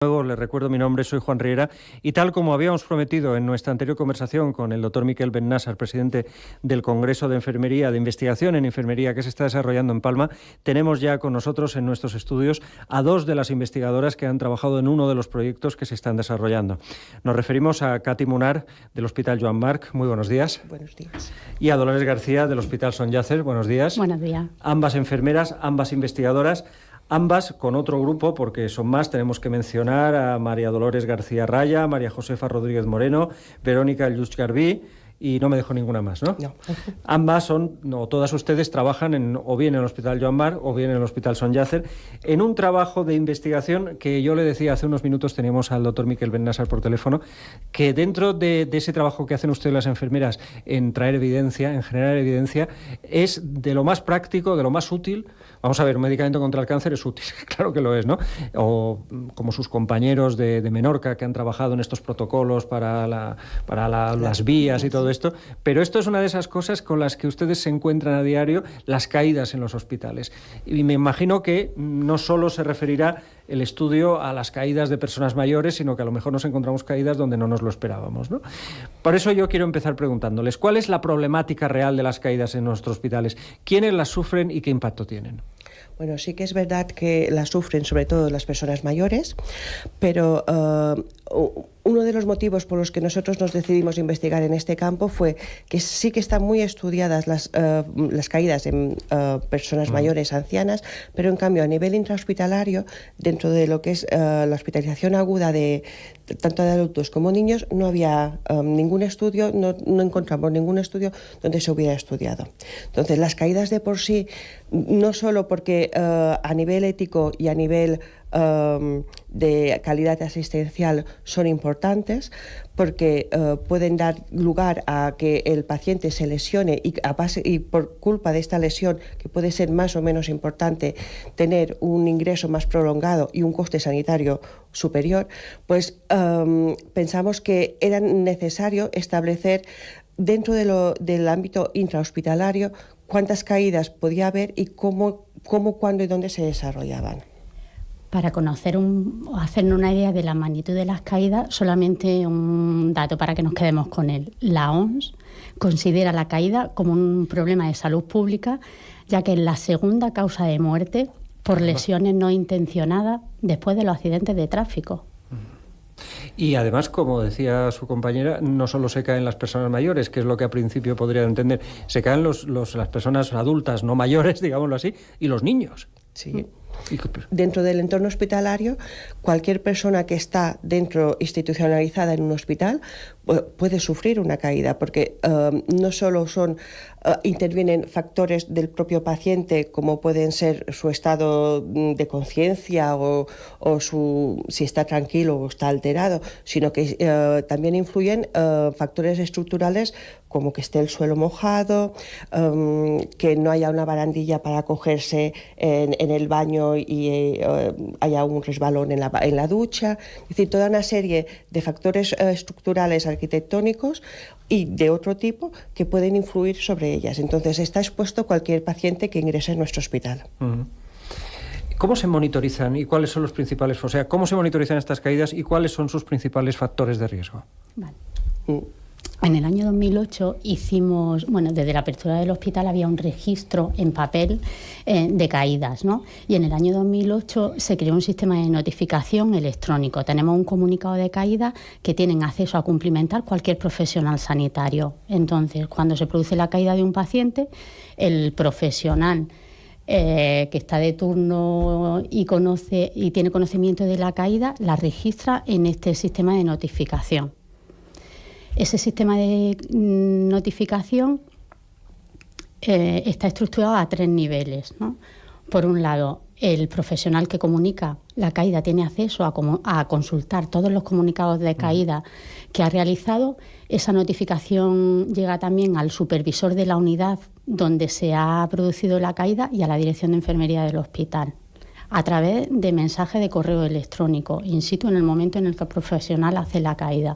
Luego les recuerdo mi nombre, soy Juan Riera, y tal como habíamos prometido en nuestra anterior conversación con el doctor Miquel Bennassar, presidente del Congreso de Enfermería, de Investigación en Enfermería que se está desarrollando en Palma, tenemos ya con nosotros en nuestros estudios a dos de las investigadoras que han trabajado en uno de los proyectos que se están desarrollando. Nos referimos a Katy Munar, del Hospital Joan Marc. Muy buenos días. Buenos días. Y a Dolores García, del Hospital Son Llàtzer. Buenos días. Buenos días. Ambas enfermeras, ambas investigadoras. Ambas con otro grupo, porque son más, tenemos que mencionar a María Dolores García Raya, María Josefa Rodríguez Moreno, Verónica Lluch Garbí, y no me dejo ninguna más, ¿no? No. Ambas son, no, todas ustedes trabajan o bien en el Hospital Joan Marc o bien en el Hospital Son Llàtzer, en un trabajo de investigación que yo le decía hace unos minutos, teníamos al doctor Miquel Bennassar por teléfono, que dentro de ese trabajo que hacen ustedes las enfermeras en traer evidencia, en generar evidencia, es de lo más práctico, de lo más útil. Vamos a ver, un medicamento contra el cáncer es útil, claro que lo es, ¿no? O como sus compañeros de Menorca que han trabajado en estos protocolos para las vías y todo esto, pero esto es una de esas cosas con las que ustedes se encuentran a diario, las caídas en los hospitales. Y me imagino que no solo se referirá el estudio a las caídas de personas mayores, sino que a lo mejor nos encontramos caídas donde no nos lo esperábamos, ¿no? Por eso yo quiero empezar preguntándoles, ¿cuál es la problemática real de las caídas en nuestros hospitales? ¿Quiénes las sufren y qué impacto tienen? Bueno, sí que es verdad que las sufren sobre todo las personas mayores, pero uno de los motivos por los que nosotros nos decidimos investigar en este campo fue que sí que están muy estudiadas las caídas en personas mayores, ancianas, pero en cambio a nivel intrahospitalario, dentro de lo que es la hospitalización aguda de tanto de adultos como niños, no había ningún estudio, no encontramos ningún estudio donde se hubiera estudiado. Entonces, las caídas de por sí, no solo porque a nivel ético y a nivel de calidad asistencial son importantes, porque pueden dar lugar a que el paciente se lesione y por culpa de esta lesión, que puede ser más o menos importante, tener un ingreso más prolongado y un coste sanitario superior, pues pensamos que era necesario establecer dentro del ámbito intrahospitalario cuántas caídas podía haber y cómo, cuándo y dónde se desarrollaban. Para hacernos una idea de la magnitud de las caídas, solamente un dato para que nos quedemos con él. La OMS considera la caída como un problema de salud pública, ya que es la segunda causa de muerte por lesiones no intencionadas después de los accidentes de tráfico. Y además, como decía su compañera, no solo se caen las personas mayores, que es lo que a principio podría entender, se caen las personas adultas, no mayores, digámoslo así, y los niños. Sí. Dentro del entorno hospitalario, cualquier persona que está institucionalizada en un hospital puede sufrir una caída, porque no solo intervienen factores del propio paciente, como pueden ser su estado de conciencia o si está tranquilo o está alterado, sino que también influyen factores estructurales como que esté el suelo mojado, que no haya una barandilla para acogerse en el baño y haya un resbalón en la ducha. Es decir, toda una serie de factores estructurales arquitectónicos y de otro tipo que pueden influir sobre ellas. Entonces, está expuesto cualquier paciente que ingrese en nuestro hospital. Uh-huh. ¿Cómo se monitorizan y cuáles son los principales, cómo se monitorizan estas caídas y cuáles son sus principales factores de riesgo? Vale. En el año 2008 desde la apertura del hospital había un registro en papel de caídas, ¿no? Y en el año 2008 se creó un sistema de notificación electrónico. Tenemos un comunicado de caída que tienen acceso a cumplimentar cualquier profesional sanitario. Entonces, cuando se produce la caída de un paciente, el profesional que está de turno y tiene conocimiento de la caída, la registra en este sistema de notificación. Ese sistema de notificación está estructurado a 3 niveles, ¿no? Por un lado, el profesional que comunica la caída tiene acceso a consultar todos los comunicados de caída que ha realizado. Esa notificación llega también al supervisor de la unidad donde se ha producido la caída y a la dirección de enfermería del hospital, a través de mensaje de correo electrónico, in situ, en el momento en el que el profesional hace la caída.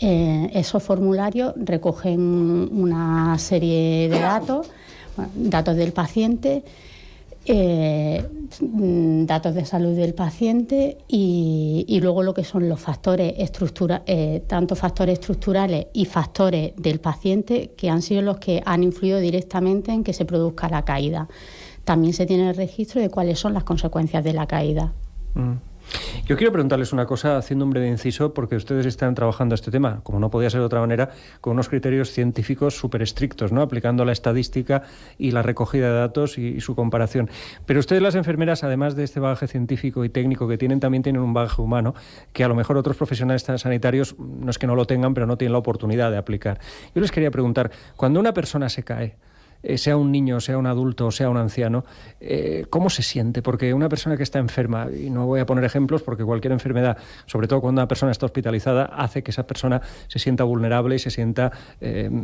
Esos formularios recogen una serie de datos del paciente, datos de salud del paciente y luego lo que son los factores tanto factores estructurales y factores del paciente, que han sido los que han influido directamente en que se produzca la caída. También se tiene el registro de cuáles son las consecuencias de la caída. Yo quiero preguntarles una cosa, haciendo un breve inciso, porque ustedes están trabajando este tema, como no podía ser de otra manera, con unos criterios científicos súper estrictos, ¿no? Aplicando la estadística y la recogida de datos y su comparación. Pero ustedes, las enfermeras, además de este bagaje científico y técnico que tienen, también tienen un bagaje humano que a lo mejor otros profesionales sanitarios no es que no lo tengan, pero no tienen la oportunidad de aplicar. Yo les quería preguntar, cuando una persona se cae, sea un niño, sea un adulto, sea un anciano, ¿cómo se siente? Porque una persona que está enferma, y no voy a poner ejemplos porque cualquier enfermedad, sobre todo cuando una persona está hospitalizada, hace que esa persona se sienta vulnerable y se sienta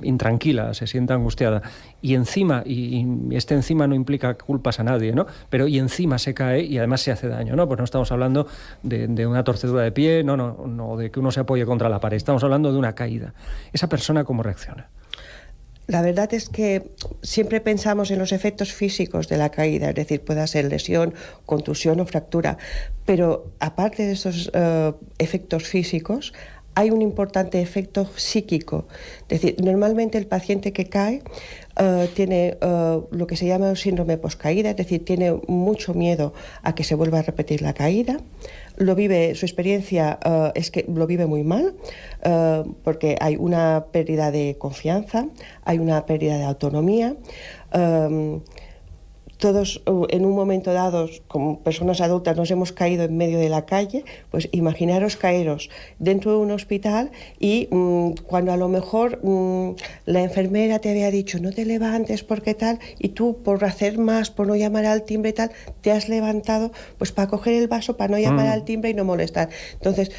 intranquila, se sienta angustiada. Y encima, y este encima no implica culpas a nadie, ¿no? Pero y encima se cae y además se hace daño, ¿no? Pues no estamos hablando de una torcedura de pie, no de que uno se apoye contra la pared, estamos hablando de una caída. ¿Esa persona cómo reacciona? La verdad es que siempre pensamos en los efectos físicos de la caída, es decir, pueda ser lesión, contusión o fractura, pero aparte de esos efectos físicos, hay un importante efecto psíquico. Es decir, normalmente el paciente que cae tiene lo que se llama un síndrome poscaída, es decir, tiene mucho miedo a que se vuelva a repetir la caída. Su experiencia es que lo vive muy mal, porque hay una pérdida de confianza, hay una pérdida de autonomía. Todos en un momento dado, como personas adultas, nos hemos caído en medio de la calle, pues imaginaros caeros dentro de un hospital y cuando a lo mejor la enfermera te había dicho no te levantes porque tal, y tú por hacer más, por no llamar al timbre y tal, te has levantado pues para coger el vaso, para no llamar al timbre y no molestar. Entonces,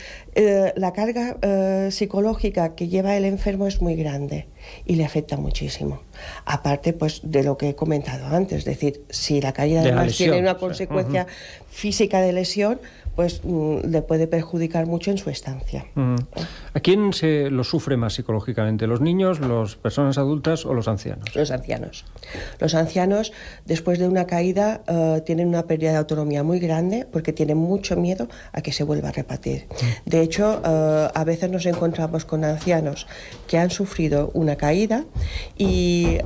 la carga psicológica que lleva el enfermo es muy grande y le afecta muchísimo. Aparte pues de lo que he comentado antes, es decir, si la caída además tiene una consecuencia física de lesión, pues le puede perjudicar mucho en su estancia. ¿A quién se lo sufre más psicológicamente? ¿Los niños, las personas adultas o los ancianos? Los ancianos. Los ancianos, después de una caída, tienen una pérdida de autonomía muy grande porque tienen mucho miedo a que se vuelva a repetir. De hecho, a veces nos encontramos con ancianos que han sufrido una caída y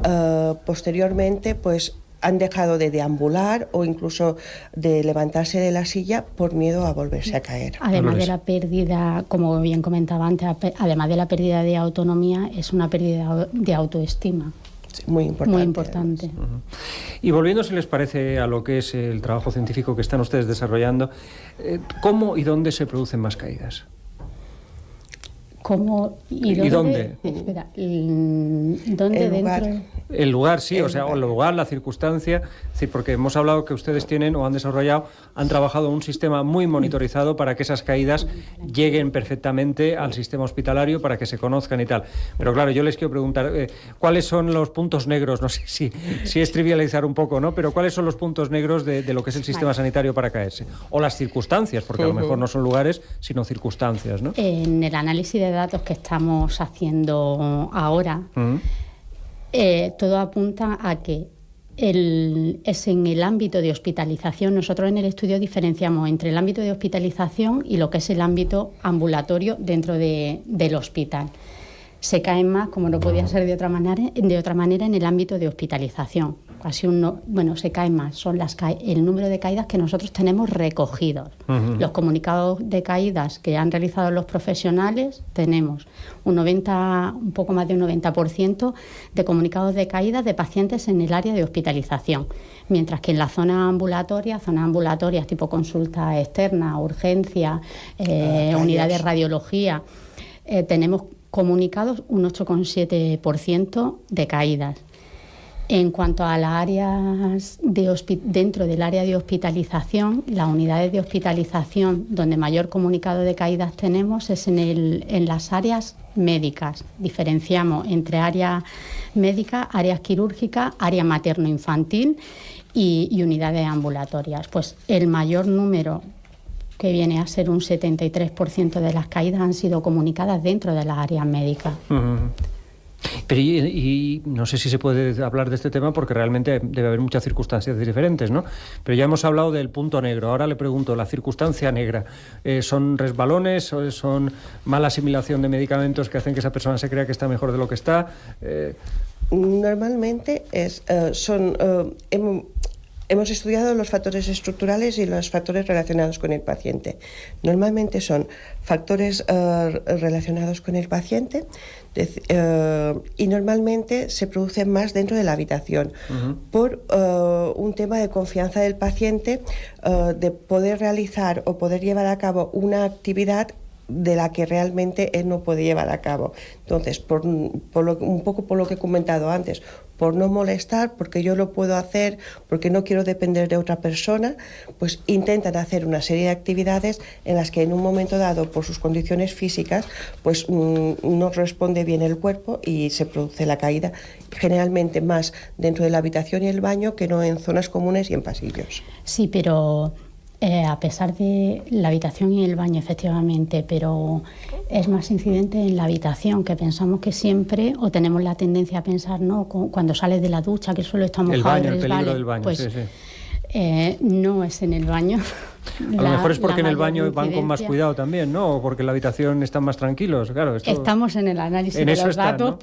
posteriormente, pues, han dejado de deambular o incluso de levantarse de la silla por miedo a volverse a caer. Además de la pérdida, como bien comentaba antes, además de la pérdida de autonomía, es una pérdida de autoestima. Sí, muy importante. Muy importante. Y volviendo, si les parece, a lo que es el trabajo científico que están ustedes desarrollando, ¿cómo y dónde se producen más caídas? ¿Cómo y dónde? Espera, ¿dónde dentro? El lugar, sí, el lugar, la circunstancia, es decir, porque hemos hablado que ustedes tienen o han desarrollado, han trabajado un sistema muy monitorizado para que esas caídas lleguen perfectamente al sistema hospitalario para que se conozcan y tal. Pero claro, yo les quiero preguntar, ¿cuáles son los puntos negros? No sé si es trivializar un poco, ¿no? Pero ¿cuáles son los puntos negros de lo que es el sistema sanitario para caerse? O las circunstancias, porque a lo mejor no son lugares, sino circunstancias, ¿no? En el análisis de datos que estamos haciendo ahora, todo apunta a que es en el ámbito de hospitalización. Nosotros en el estudio diferenciamos entre el ámbito de hospitalización y lo que es el ámbito ambulatorio dentro del hospital. Se caen más, como no podía ser de otra manera, en el ámbito de hospitalización. Se caen más. Son el número de caídas que nosotros tenemos recogidos. Los comunicados de caídas que han realizado los profesionales, tenemos un poco más de un 90% de comunicados de caídas de pacientes en el área de hospitalización. Mientras que en la zonas ambulatorias tipo consulta externa, urgencia, unidad de radiología, tenemos comunicados un 8,7% de caídas. En cuanto a las áreas dentro del área de hospitalización, las unidades de hospitalización donde mayor comunicado de caídas tenemos es en las áreas médicas. Diferenciamos entre áreas médicas, áreas quirúrgicas, área materno-infantil y unidades ambulatorias. Pues el mayor número, que viene a ser un 73% de las caídas, han sido comunicadas dentro de las áreas médicas. Pero y no sé si se puede hablar de este tema porque realmente debe haber muchas circunstancias diferentes, ¿no? Pero ya hemos hablado del punto negro. Ahora le pregunto, la circunstancia negra, ¿son resbalones o son mala asimilación de medicamentos que hacen que esa persona se crea que está mejor de lo que está? Normalmente hemos estudiado los factores estructurales y los factores relacionados con el paciente. Normalmente son factores relacionados con el paciente y normalmente se producen más dentro de la habitación por un tema de confianza del paciente, de poder realizar o poder llevar a cabo una actividad de la que realmente él no puede llevar a cabo. Entonces, un poco por lo que he comentado antes, por no molestar, porque yo lo puedo hacer, porque no quiero depender de otra persona, pues intentan hacer una serie de actividades en las que en un momento dado, por sus condiciones físicas, pues no responde bien el cuerpo y se produce la caída, generalmente más dentro de la habitación y el baño que no en zonas comunes y en pasillos. Sí, pero a pesar de la habitación y el baño, efectivamente, pero es más incidente en la habitación, que pensamos que siempre, o tenemos la tendencia a pensar, ¿no?, cuando sales de la ducha, que el suelo está mojado, el baño, el peligro del baño, pues, sí. No es en el baño. A lo mejor es porque en el baño van con más cuidado también, ¿no? O porque en la habitación están más tranquilos, claro. Estamos en el análisis de los datos, ¿no?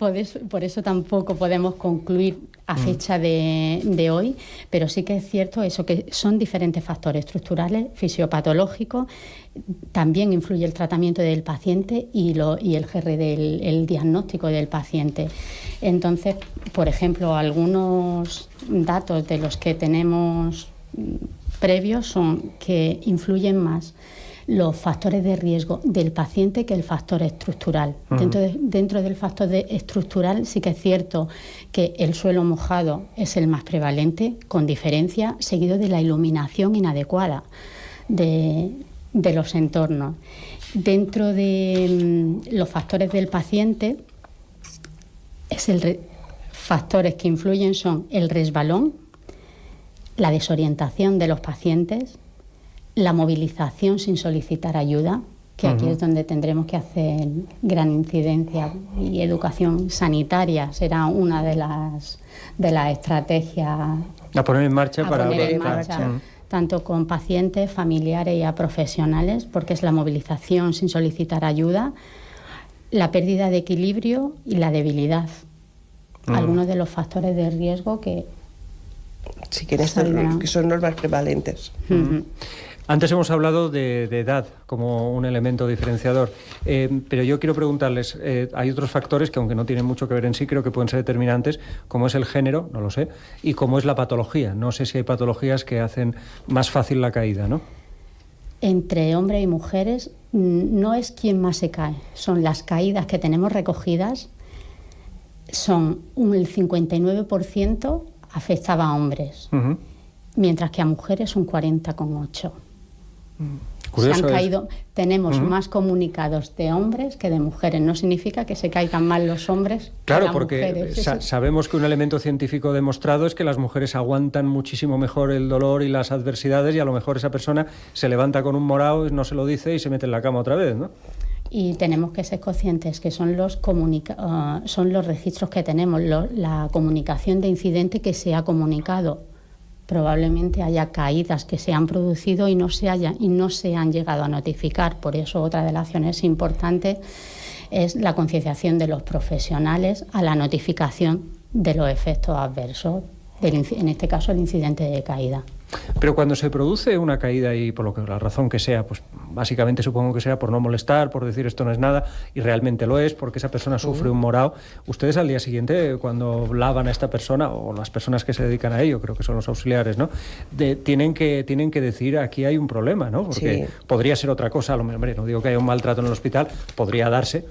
por eso tampoco podemos concluir a fecha de hoy, pero sí que es cierto eso, que son diferentes factores estructurales, fisiopatológicos, también influye el tratamiento del paciente y el GR el diagnóstico del paciente. Entonces, por ejemplo, algunos datos de los que tenemos previos son que influyen más los factores de riesgo del paciente que el factor estructural. Dentro del factor estructural sí que es cierto que el suelo mojado es el más prevalente, con diferencia, seguido de la iluminación inadecuada de los entornos. Dentro de los factores del paciente, factores que influyen son el resbalón, la desorientación de los pacientes, la movilización sin solicitar ayuda, que aquí es donde tendremos que hacer gran incidencia, y educación sanitaria será una de las estrategias a poner en marcha tanto con pacientes, familiares y a profesionales, porque es la movilización sin solicitar ayuda, la pérdida de equilibrio y la debilidad. Algunos de los factores de riesgo que sí, que son los más prevalentes. Antes hemos hablado de edad como un elemento diferenciador, pero yo quiero preguntarles, hay otros factores que, aunque no tienen mucho que ver en sí, creo que pueden ser determinantes, como es el género, no lo sé, y como es la patología. No sé si hay patologías que hacen más fácil la caída, ¿no? Entre hombres y mujeres no es quien más se cae, son las caídas que tenemos recogidas, son el 59% afectaba a hombres, mientras que a mujeres un 40,8%. Curioso, se han caído, tenemos más comunicados de hombres que de mujeres. No significa que se caigan mal los hombres. Claro, que las porque mujeres. Sabemos que un elemento científico demostrado es que las mujeres aguantan muchísimo mejor el dolor y las adversidades, y a lo mejor esa persona se levanta con un morado, no se lo dice y se mete en la cama otra vez, ¿no? Y tenemos que ser conscientes que son los registros que tenemos, la comunicación de incidente que se ha comunicado. Probablemente haya caídas que se han producido y no se han llegado a notificar. Por eso otra de las acciones importantes es la concienciación de los profesionales a la notificación de los efectos adversos, en este caso el incidente de caída. Pero cuando se produce una caída, y por la razón que sea, pues básicamente supongo que sea por no molestar, por decir esto no es nada, y realmente lo es, porque esa persona sufre un morado, ustedes al día siguiente, cuando lavan a esta persona, o las personas que se dedican a ello, creo que son los auxiliares, ¿no? Tienen que decir, aquí hay un problema, ¿no? Porque podría ser otra cosa, hombre, no digo que haya un maltrato en el hospital, podría darse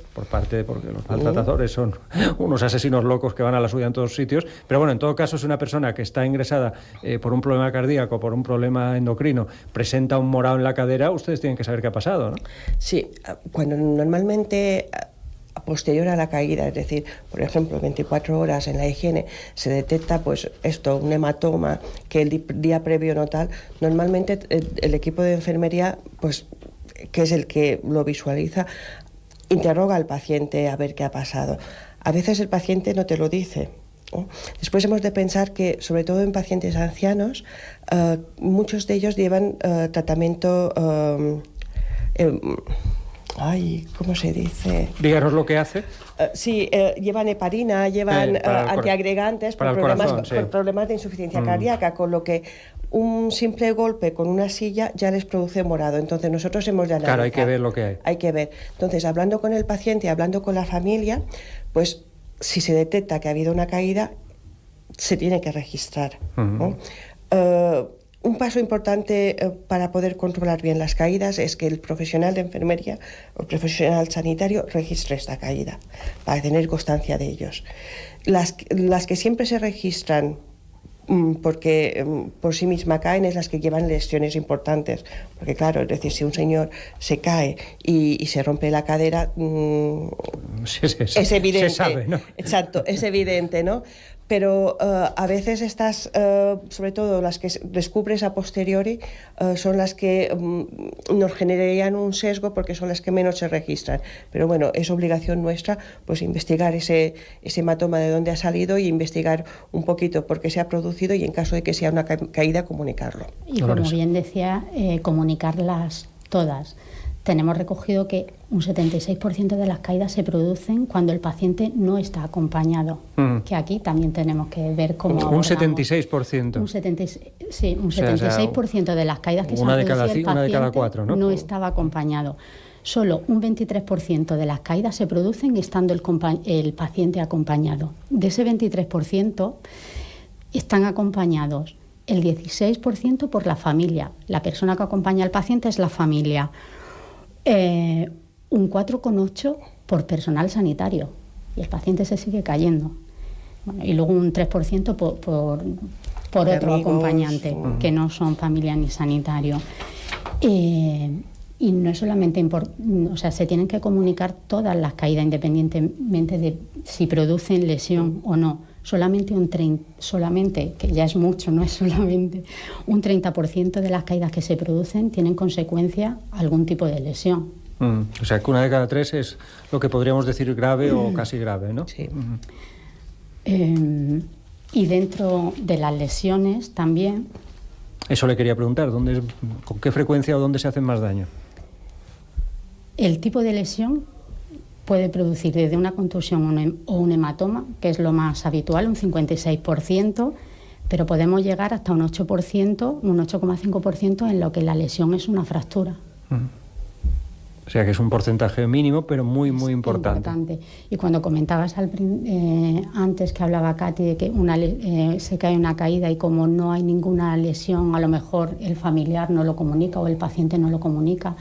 porque los maltratadores son unos asesinos locos que van a la suya en todos sitios, pero bueno, en todo caso, es una persona que está ingresada por un problema cardíaco, por un problema endocrino, presenta un morado en la cadera, ustedes tienen que saber qué ha pasado, ¿no? Sí, cuando normalmente posterior a la caída, es decir, por ejemplo, 24 horas en la higiene, se detecta pues un hematoma que el día previo no tal, normalmente el equipo de enfermería, pues que es el que lo visualiza, interroga al paciente a ver qué ha pasado. a veces el paciente no te lo dice. Después hemos de pensar que, sobre todo en pacientes ancianos, muchos de ellos llevan tratamiento... ¿cómo se dice? Díganos lo que hace. Sí, llevan heparina, llevan antiagregantes por problemas de insuficiencia cardíaca, con lo que un simple golpe con una silla ya les produce morado. Entonces nosotros hemos de analizar. Claro, hay que ver lo que hay. Hay que ver. Entonces, hablando con el paciente, hablando con la familia, pues si se detecta que ha habido una caída, se tiene que registrar, ¿no? Un paso importante para poder controlar bien las caídas es que el profesional de enfermería o el profesional sanitario registre esta caída para tener constancia de ellos. Las que siempre se registran porque por sí misma caen es las que llevan lesiones importantes, porque claro, es decir, si un señor se cae y se rompe la cadera, es evidente. Se sabe, ¿no? Exacto, es evidente, ¿no? Pero a veces estas, sobre todo las que descubres a posteriori, son las que nos generarían un sesgo porque son las que menos se registran. Pero bueno, es obligación nuestra pues investigar ese hematoma de dónde ha salido y investigar un poquito por qué se ha producido y en caso de que sea una caída, comunicarlo. Y como bien decía, comunicarlas todas. Tenemos recogido que un 76% de las caídas se producen cuando el paciente no está acompañado. Que aquí también tenemos que ver cómo... Un 76%. Un 76% de las caídas que se producen, el paciente de cada 4, no estaba acompañado. Solo un 23% de las caídas se producen estando el paciente acompañado. De ese 23% están acompañados el 16% por la familia. La persona que acompaña al paciente es la familia. Un 4,8% por personal sanitario y el paciente se sigue cayendo. Bueno, y luego un 3% por otro acompañante que no son familia ni sanitario. Y no es solamente se tienen que comunicar todas las caídas independientemente de si producen lesión o no. Solamente, que ya es mucho, no es solamente, un 30% de las caídas que se producen tienen consecuencia algún tipo de lesión. O sea, que 1 de cada 3 es lo que podríamos decir grave o casi grave, ¿no? Sí. Y dentro de las lesiones también... Eso le quería preguntar, ¿con qué frecuencia o dónde se hacen más daño? El tipo de lesión puede producir desde una contusión o un hematoma, que es lo más habitual, un 56%, pero podemos llegar hasta un 8%, un 8,5% en lo que la lesión es una fractura. O sea que es un porcentaje mínimo, pero muy, muy importante. Y cuando comentabas antes que hablaba Katy de que se cae una caída y como no hay ninguna lesión, a lo mejor el familiar no lo comunica o el paciente no lo comunica,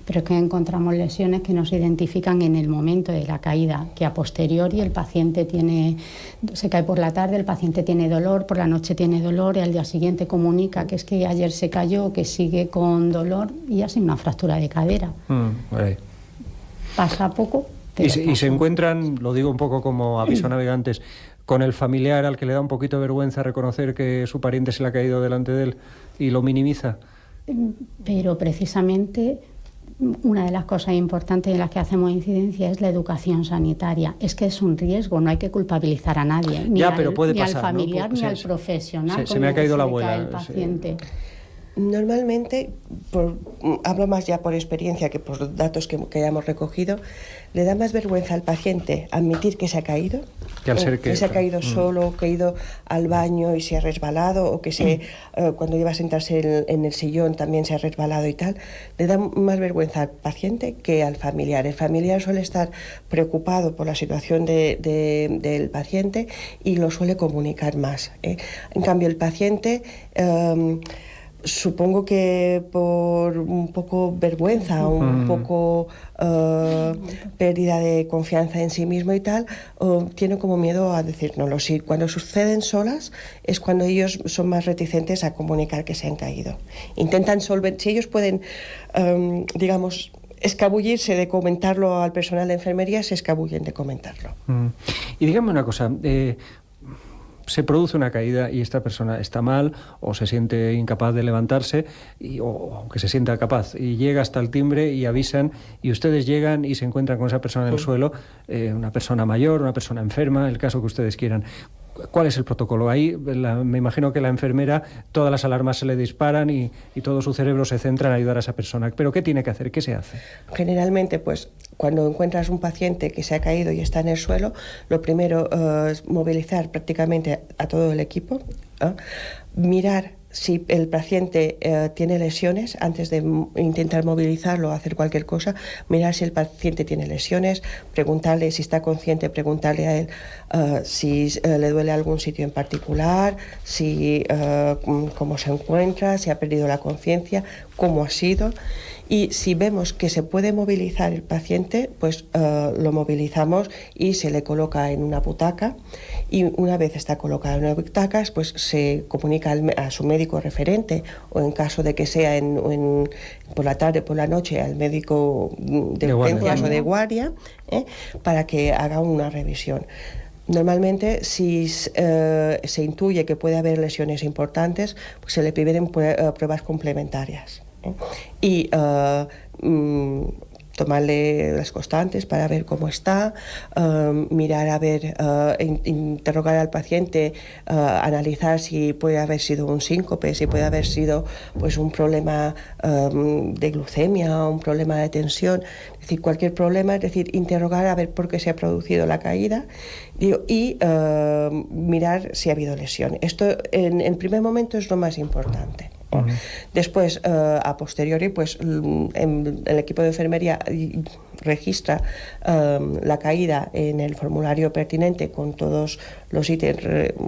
pero es que encontramos lesiones que nos identifican en el momento de la caída, que a posteriori el paciente se cae por la tarde, el paciente tiene dolor, por la noche tiene dolor y al día siguiente comunica que es que ayer se cayó, que sigue con dolor y ha sido una fractura de cadera. Pasa poco. Y se encuentran, lo digo un poco como aviso a navegantes, con el familiar al que le da un poquito de vergüenza reconocer que su pariente se le ha caído delante de él y lo minimiza. Pero precisamente una de las cosas importantes en las que hacemos incidencia es la educación sanitaria. Es que es un riesgo, no hay que culpabilizar a nadie, ni al familiar, ¿no? Ni al profesional. Se me ha caído la abuela. El paciente. Normalmente, hablo más ya por experiencia que por datos que hayamos recogido, le da más vergüenza al paciente admitir que se ha caído, que se ha caído solo, que ha ido al baño y se ha resbalado, o que cuando iba a sentarse en el sillón también se ha resbalado y tal. Le da más vergüenza al paciente que al familiar. El familiar suele estar preocupado por la situación del paciente y lo suele comunicar más, En cambio, el paciente... supongo que por un poco vergüenza, un poco pérdida de confianza en sí mismo y tal, tiene como miedo a decírnoslo. Si cuando suceden solas es cuando ellos son más reticentes a comunicar que se han caído. Intentan si ellos pueden, escabullirse de comentarlo al personal de enfermería, se escabullen de comentarlo. Y dígame una cosa, se produce una caída y esta persona está mal o se siente incapaz de levantarse o aunque se sienta capaz y llega hasta el timbre y avisan y ustedes llegan y se encuentran con esa persona en el suelo, una persona mayor, una persona enferma, el caso que ustedes quieran. ¿Cuál es el protocolo? Ahí me imagino que la enfermera, todas las alarmas se le disparan y todo su cerebro se centra en ayudar a esa persona. ¿Pero qué tiene que hacer? ¿Qué se hace? Generalmente, pues, cuando encuentras un paciente que se ha caído y está en el suelo, lo primero es movilizar prácticamente a todo el equipo, mirar si el paciente tiene lesiones antes de intentar movilizarlo o hacer cualquier cosa, mirar si el paciente tiene lesiones, preguntarle si está consciente, preguntarle a él si le duele algún sitio en particular, si cómo se encuentra, si ha perdido la conciencia, cómo ha sido. Y si vemos que se puede movilizar el paciente, pues lo movilizamos y se le coloca en una butaca. Y una vez está colocado en una butaca, pues se comunica a su médico referente o en caso de que sea por la tarde, por la noche, al médico de urgencias o de guardia, para que haga una revisión. Normalmente, si se intuye que puede haber lesiones importantes, pues se le piden pruebas complementarias. Y tomarle las constantes para ver cómo está, mirar a ver, interrogar al paciente, analizar si puede haber sido un síncope, si puede haber sido pues un problema de glucemia o un problema de tensión, es decir, cualquier problema, es decir, interrogar a ver por qué se ha producido la caída y mirar si ha habido lesión. Esto en el primer momento es lo más importante. Después, a posteriori, pues el equipo de enfermería registra la caída en el formulario pertinente con todos los ítems,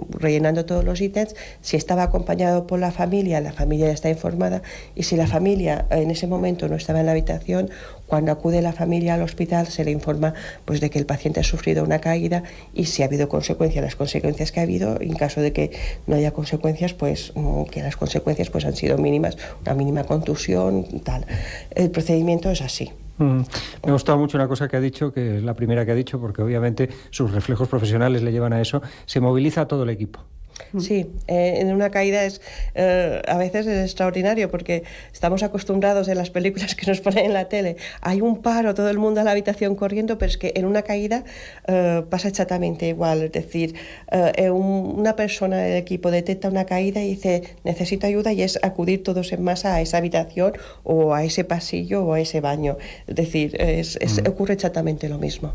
rellenando todos los ítems. Si estaba acompañado por la familia ya está informada, y si la familia en ese momento no estaba en la habitación, cuando acude la familia al hospital se le informa pues de que el paciente ha sufrido una caída y si ha habido consecuencias, las consecuencias que ha habido. En caso de que no haya consecuencias, pues que las consecuencias pues han sido mínimas, una mínima contusión, tal. El procedimiento es así. Me ha gustado mucho una cosa que ha dicho, que es la primera que ha dicho, porque obviamente sus reflejos profesionales le llevan a eso. Se moviliza a todo el equipo. Sí, en una caída a veces es extraordinario porque estamos acostumbrados en las películas que nos ponen en la tele. Hay un paro, todo el mundo a la habitación corriendo, pero es que en una caída pasa exactamente igual. Es decir, una persona del equipo detecta una caída y dice necesito ayuda, y es acudir todos en masa a esa habitación o a ese pasillo o a ese baño. Es decir, ocurre exactamente lo mismo.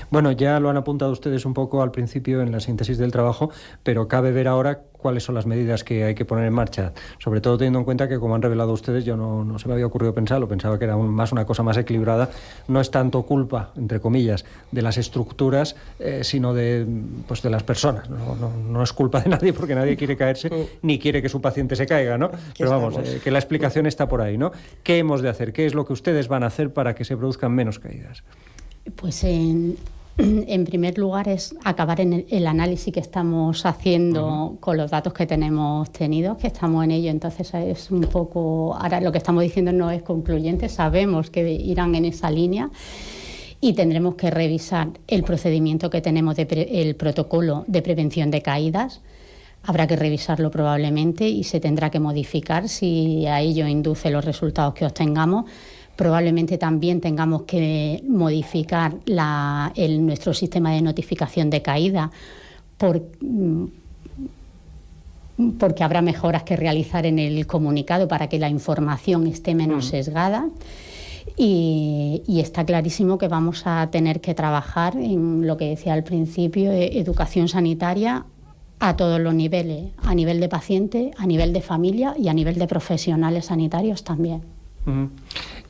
Bueno, ya lo han apuntado ustedes un poco al principio en la síntesis del trabajo, pero cabe ver ahora cuáles son las medidas que hay que poner en marcha, sobre todo teniendo en cuenta que, como han revelado ustedes, yo no se me había ocurrido pensarlo, pensaba que era más una cosa más equilibrada. No es tanto culpa, entre comillas, de las estructuras, sino de las personas. No es culpa de nadie, porque nadie quiere caerse ni quiere que su paciente se caiga, ¿no? Pero vamos, que la explicación está por ahí, ¿no? ¿Qué hemos de hacer? ¿Qué es lo que ustedes van a hacer para que se produzcan menos caídas? Pues en primer lugar es acabar en el análisis que estamos haciendo con los datos que tenemos tenidos, que estamos en ello. Entonces es un poco, ahora lo que estamos diciendo no es concluyente, sabemos que irán en esa línea y tendremos que revisar el procedimiento que tenemos, el protocolo de prevención de caídas. Habrá que revisarlo probablemente y se tendrá que modificar si a ello induce los resultados que obtengamos. Probablemente también tengamos que modificar nuestro sistema de notificación de caída porque habrá mejoras que realizar en el comunicado para que la información esté menos sesgada. Y está clarísimo que vamos a tener que trabajar en lo que decía al principio, educación sanitaria a todos los niveles, a nivel de paciente, a nivel de familia y a nivel de profesionales sanitarios también.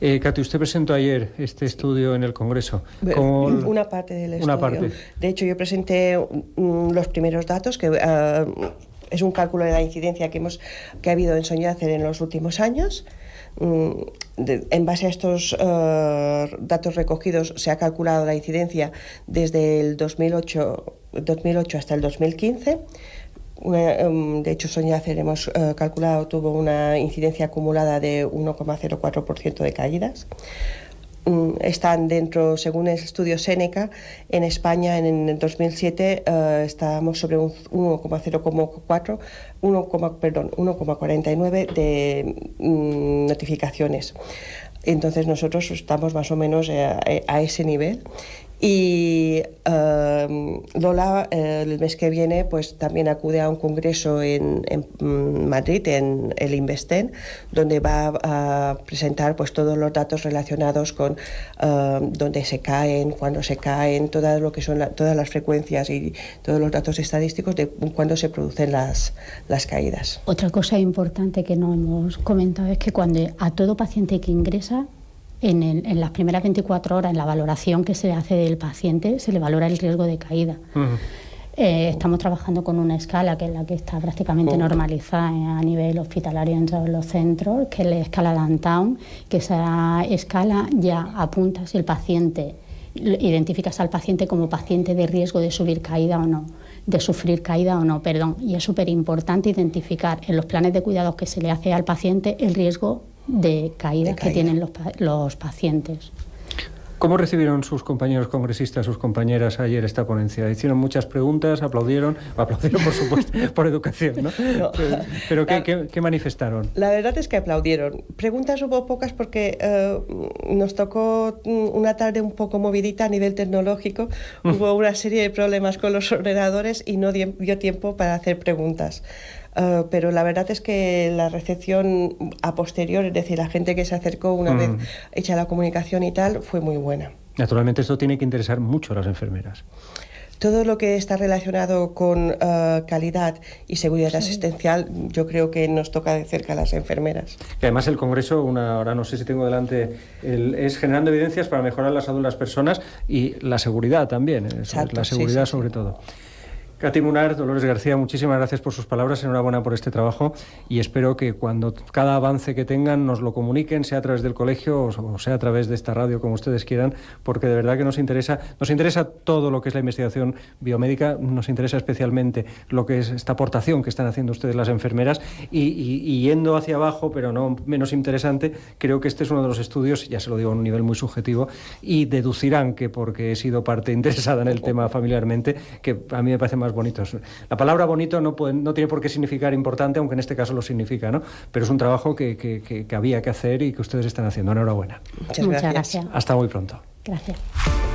Katy, usted presentó ayer este estudio en el Congreso. Una parte del estudio. De hecho, yo presenté los primeros datos, que es un cálculo de la incidencia que ha habido en Soñacer en los últimos años. En base a estos datos recogidos se ha calculado la incidencia desde el 2008 hasta el 2015. De hecho, Soñacer hemos calculado tuvo una incidencia acumulada de 1,04% de caídas. están dentro, según el estudio Seneca, en España en el 2007 estábamos sobre un 1,49 de notificaciones. Entonces nosotros estamos más o menos a ese nivel. Y Lola el mes que viene pues también acude a un congreso en Madrid, en el Investen, donde va a presentar pues todos los datos relacionados con dónde se caen, cuándo se caen, todo lo que son todas las frecuencias y todos los datos estadísticos de cuándo se producen las caídas. Otra cosa importante que no hemos comentado es que cuando a todo paciente que ingresa, en las primeras 24 horas, en la valoración que se hace del paciente, se le valora el riesgo de caída. Estamos trabajando con una escala que es la que está prácticamente normalizada a nivel hospitalario en todos los centros, que es la escala Downtown, que esa escala ya apunta si el paciente, identificas al paciente como paciente de riesgo de sufrir caída o no, y es súper importante identificar en los planes de cuidados que se le hace al paciente el riesgo de caída que tienen los pacientes. ¿Cómo recibieron sus compañeros congresistas, sus compañeras ayer esta ponencia? ¿Hicieron muchas preguntas? ¿Aplaudieron? Aplaudieron, por supuesto, por educación, ¿no? No. Pero ¿qué manifestaron? La verdad es que aplaudieron. Preguntas hubo pocas porque nos tocó una tarde un poco movidita a nivel tecnológico. Hubo una serie de problemas con los ordenadores y no dio tiempo para hacer preguntas. Pero la verdad es que la recepción a posterior, es decir, la gente que se acercó una vez hecha la comunicación y tal, fue muy buena. Naturalmente esto tiene que interesar mucho a las enfermeras. Todo lo que está relacionado con calidad y seguridad asistencial, yo creo que nos toca de cerca a las enfermeras. Y además el Congreso, ahora no sé si tengo delante, es generando evidencias para mejorar la salud de las personas y la seguridad también, la seguridad sobre todo. Katy Munar, Dolores García, muchísimas gracias por sus palabras, enhorabuena por este trabajo y espero que cuando cada avance que tengan nos lo comuniquen, sea a través del colegio o sea a través de esta radio, como ustedes quieran, porque de verdad que nos interesa todo lo que es la investigación biomédica, nos interesa especialmente lo que es esta aportación que están haciendo ustedes las enfermeras y yendo hacia abajo, pero no menos interesante, creo que este es uno de los estudios, ya se lo digo a un nivel muy subjetivo, y deducirán que porque he sido parte interesada en el tema familiarmente, que a mí me parece más bonitos. La palabra bonito no tiene por qué significar importante, aunque en este caso lo significa, ¿no? Pero es un trabajo que había que hacer y que ustedes están haciendo. Enhorabuena. Muchas gracias. Hasta muy pronto. Gracias.